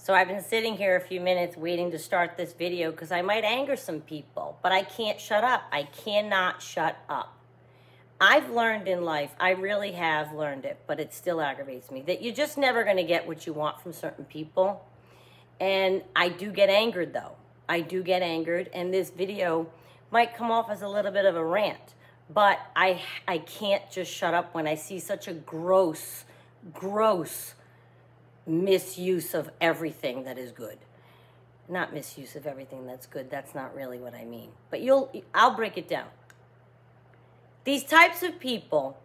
So I've been sitting here a few minutes waiting to start this video because I might anger some people, but I can't shut up. I cannot shut up. I've learned in life, I really have learned it, but it still aggravates me, that you're just never going to get what you want from certain people. And I do get angered, though. I do get angered, and this video might come off as a little bit of a rant, but I can't just shut up when I see such a gross misuse of everything that is good. Not misuse of everything that's good. That's not really what I mean. But I'll break it down. These types of people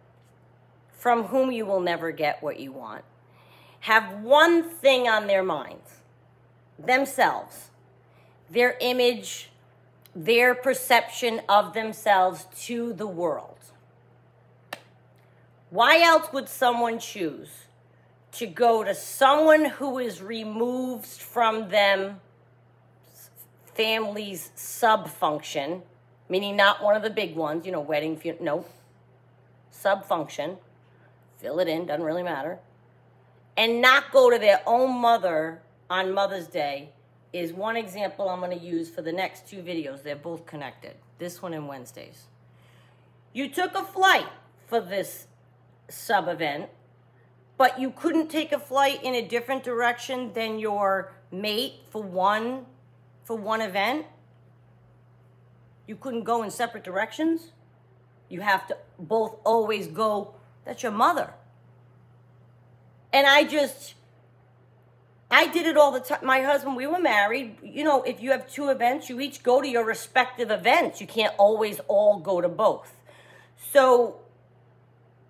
from whom you will never get what you want have one thing on their minds: themselves, their image, their perception of themselves to the world. Why else would someone choose to go to someone who is removed from them, family's sub-function, meaning not one of the big ones, you know, wedding, no, sub-function, fill it in, doesn't really matter, and not go to their own mother on Mother's Day is one example I'm going to use for the next two videos. They're both connected, this one and Wednesday's. You took a flight for this sub-event, but you couldn't take a flight in a different direction than your mate for one event. You couldn't go in separate directions. You have to both always go. That's your mother. And I did it all the time. My husband, we were married. You know, if you have two events, you each go to your respective events. You can't always all go to both. So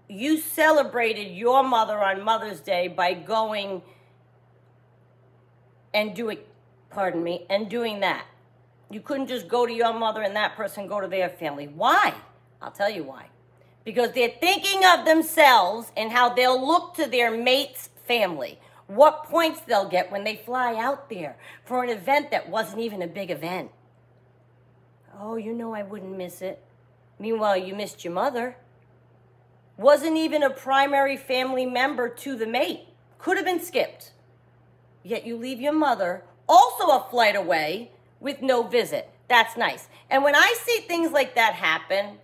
you celebrated your mother on Mother's Day by going and doing that. You couldn't just go to your mother and that person go to their family. Why? I'll tell you why. Because they're thinking of themselves and how they'll look to their mate's family. What points they'll get when they fly out there for an event that wasn't even a big event. Oh, you know I wouldn't miss it. Meanwhile, you missed your mother. Wasn't even a primary family member to the mate. Could have been skipped. Yet you leave your mother, also a flight away, with no visit. That's nice. And when I see things like that happen,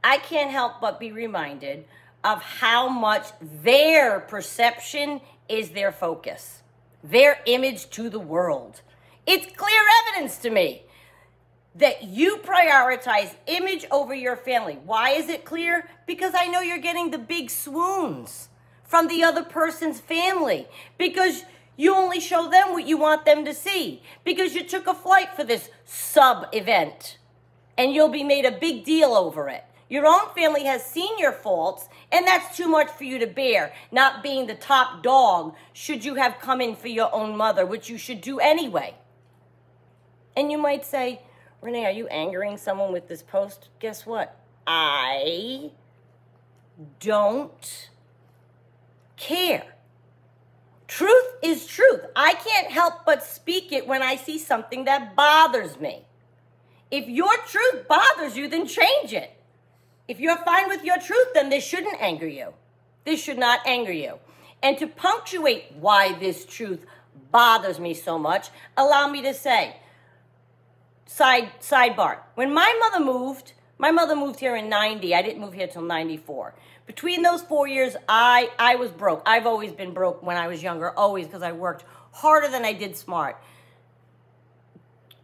I can't help but be reminded of how much their perception is their focus, their image to the world. It's clear evidence to me that you prioritize image over your family. Why is it clear? Because I know you're getting the big swoons from the other person's family, because you only show them what you want them to see, because you took a flight for this sub-event and you'll be made a big deal over it. Your own family has seen your faults, and that's too much for you to bear, not being the top dog should you have come in for your own mother, which you should do anyway. And you might say, Renee, are you angering someone with this post? Guess what? I don't care. Truth is truth. I can't help but speak it when I see something that bothers me. If your truth bothers you, then change it. If you're fine with your truth, then this shouldn't anger you. This should not anger you. And to punctuate why this truth bothers me so much, allow me to say, sidebar. When my mother moved here in 90. I didn't move here till 94. Between those 4 years, I was broke. I've always been broke when I was younger, always, because I worked harder than I did smart.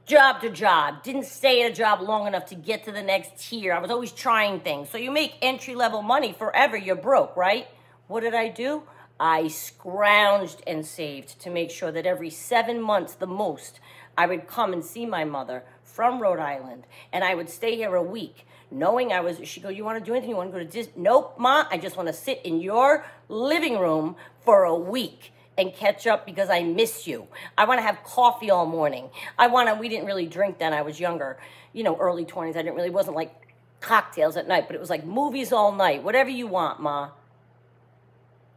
Job to job. Didn't stay at a job long enough to get to the next tier. I was always trying things. So you make entry-level money forever, you're broke, right? What did I do? I scrounged and saved to make sure that every 7 months, the most, I would come and see my mother from Rhode Island, and I would stay here a week, knowing she'd go, you want to do anything? You want to go to Disney? Nope, Ma, I just want to sit in your living room for a week and catch up because I miss you. I want to have coffee all morning. We didn't really drink then, I was younger, you know, early 20s. It wasn't like cocktails at night, but it was like movies all night, whatever you want, Ma.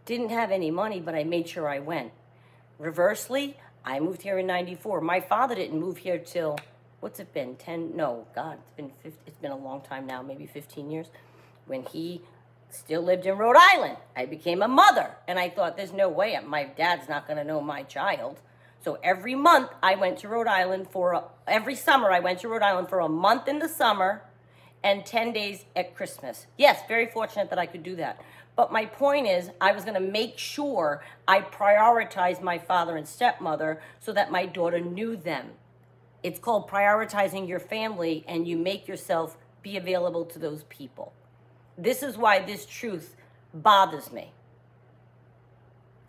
Didn't have any money, but I made sure I went. Reversely, I moved here in 94. My father didn't move here till, what's it been, 10? No, God, it's been a long time now, maybe 15 years. When he Still lived in Rhode Island. I became a mother. And I thought, there's no way my dad's not going to know my child. So every month I went to Rhode Island every summer I went to Rhode Island for a month in the summer and 10 days at Christmas. Yes, very fortunate that I could do that. But my point is, I was going to make sure I prioritized my father and stepmother so that my daughter knew them. It's called prioritizing your family, and you make yourself be available to those people. This is why this truth bothers me.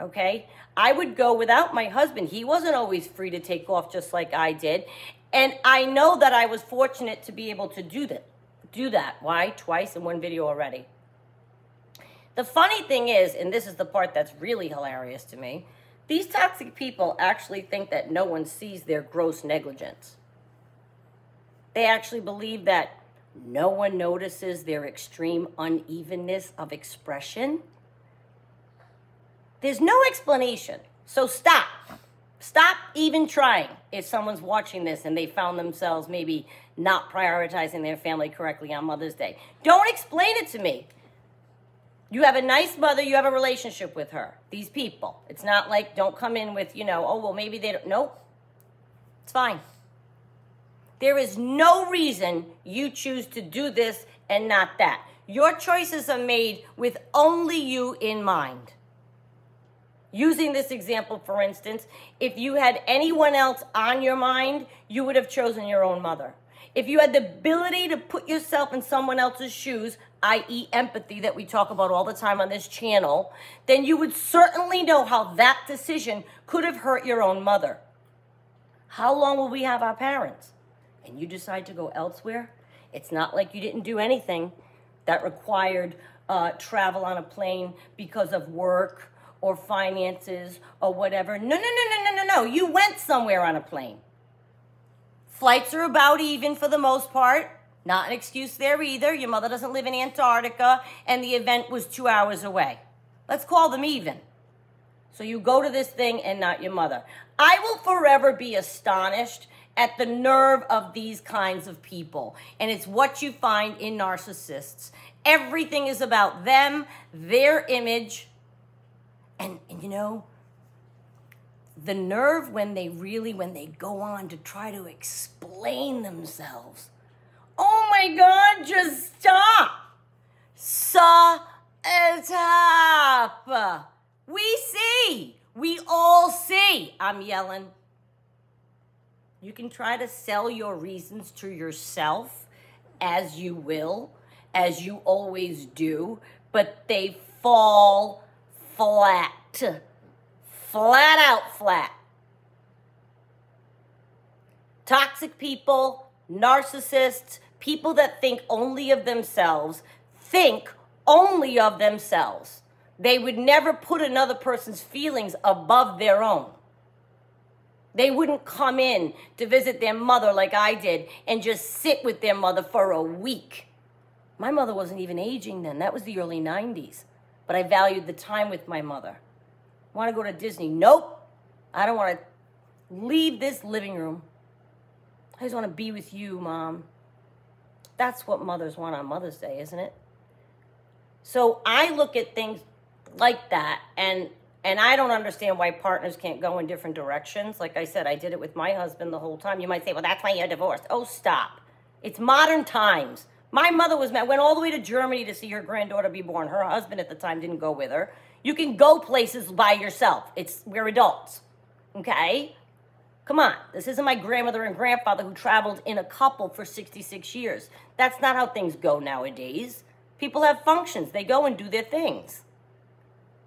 Okay? I would go without my husband. He wasn't always free to take off just like I did. And I know that I was fortunate to be able to do that. Why? Twice in one video already. The funny thing is, and this is the part that's really hilarious to me, these toxic people actually think that no one sees their gross negligence. They actually believe that no one notices their extreme unevenness of expression. There's no explanation. So stop. Stop even trying if someone's watching this and they found themselves maybe not prioritizing their family correctly on Mother's Day. Don't explain it to me. You have a nice mother, you have a relationship with her. These people. It's not like, don't come in with, oh, well, maybe they don't. Nope. It's fine. There is no reason you choose to do this and not that. Your choices are made with only you in mind. Using this example, for instance, if you had anyone else on your mind, you would have chosen your own mother. If you had the ability to put yourself in someone else's shoes, i.e. empathy that we talk about all the time on this channel, then you would certainly know how that decision could have hurt your own mother. How long will we have our parents? And you decide to go elsewhere? It's not like you didn't do anything that required travel on a plane because of work or finances or whatever. No. You went somewhere on a plane. Flights are about even for the most part. Not an excuse there either. Your mother doesn't live in Antarctica and the event was 2 hours away. Let's call them even. So you go to this thing and not your mother. I will forever be astonished at the nerve of these kinds of people. And it's what you find in narcissists. Everything is about them, their image, and the nerve when they go on to try to explain themselves. Oh my God, just stop. Stop. We see. We all see. I'm yelling. You can try to sell your reasons to yourself as you will, as you always do, but they fall flat. Flat out flat. Toxic people, narcissists, people that think only of themselves, think only of themselves. They would never put another person's feelings above their own. They wouldn't come in to visit their mother like I did and just sit with their mother for a week. My mother wasn't even aging then. That was the early 90s. But I valued the time with my mother. Want to go to Disney? Nope. I don't want to leave this living room. I just want to be with you, Mom. That's what mothers want on Mother's Day, isn't it? So I look at things like that, and I don't understand why partners can't go in different directions. Like I said, I did it with my husband the whole time. You might say, well, that's why you're divorced. Oh, stop. It's modern times. My mother went all the way to Germany to see her granddaughter be born. Her husband at the time didn't go with her. You can go places by yourself. We're adults, okay? Come on. This isn't my grandmother and grandfather who traveled in a couple for 66 years. That's not how things go nowadays. People have functions. They go and do their things.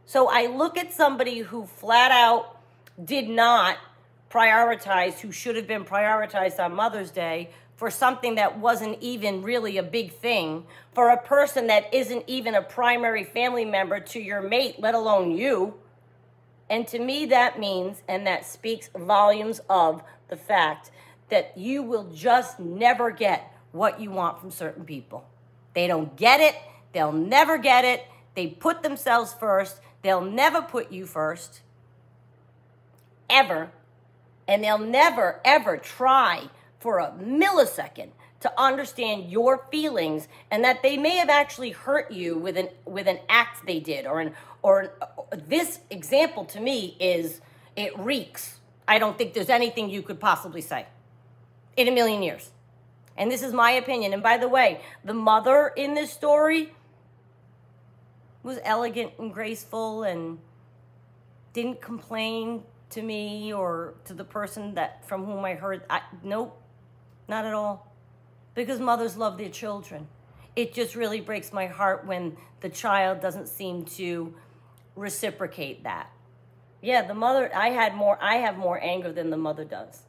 So I look at somebody who flat out did not prioritize, who should have been prioritized on Mother's Day, for something that wasn't even really a big thing, for a person that isn't even a primary family member to your mate, let alone you. And to me, that means, and that speaks volumes of the fact that you will just never get what you want from certain people. They don't get it. They'll never get it. They put themselves first. They'll never put you first. Ever. And they'll never, ever try for a millisecond to understand your feelings, and that they may have actually hurt you with an act they did, or this example to me is, it reeks. I don't think there's anything you could possibly say in a million years. And this is my opinion. And by the way, the mother in this story was elegant and graceful and didn't complain to me or to the person that from whom I heard. Nope, not at all. Because mothers love their children. It just really breaks my heart when the child doesn't seem to reciprocate that. Yeah, the mother, I have more anger than the mother does.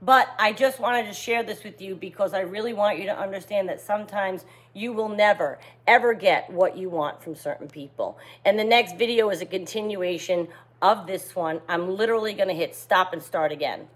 But I just wanted to share this with you because I really want you to understand that sometimes you will never, ever get what you want from certain people. And the next video is a continuation of this one. I'm literally going to hit stop and start again.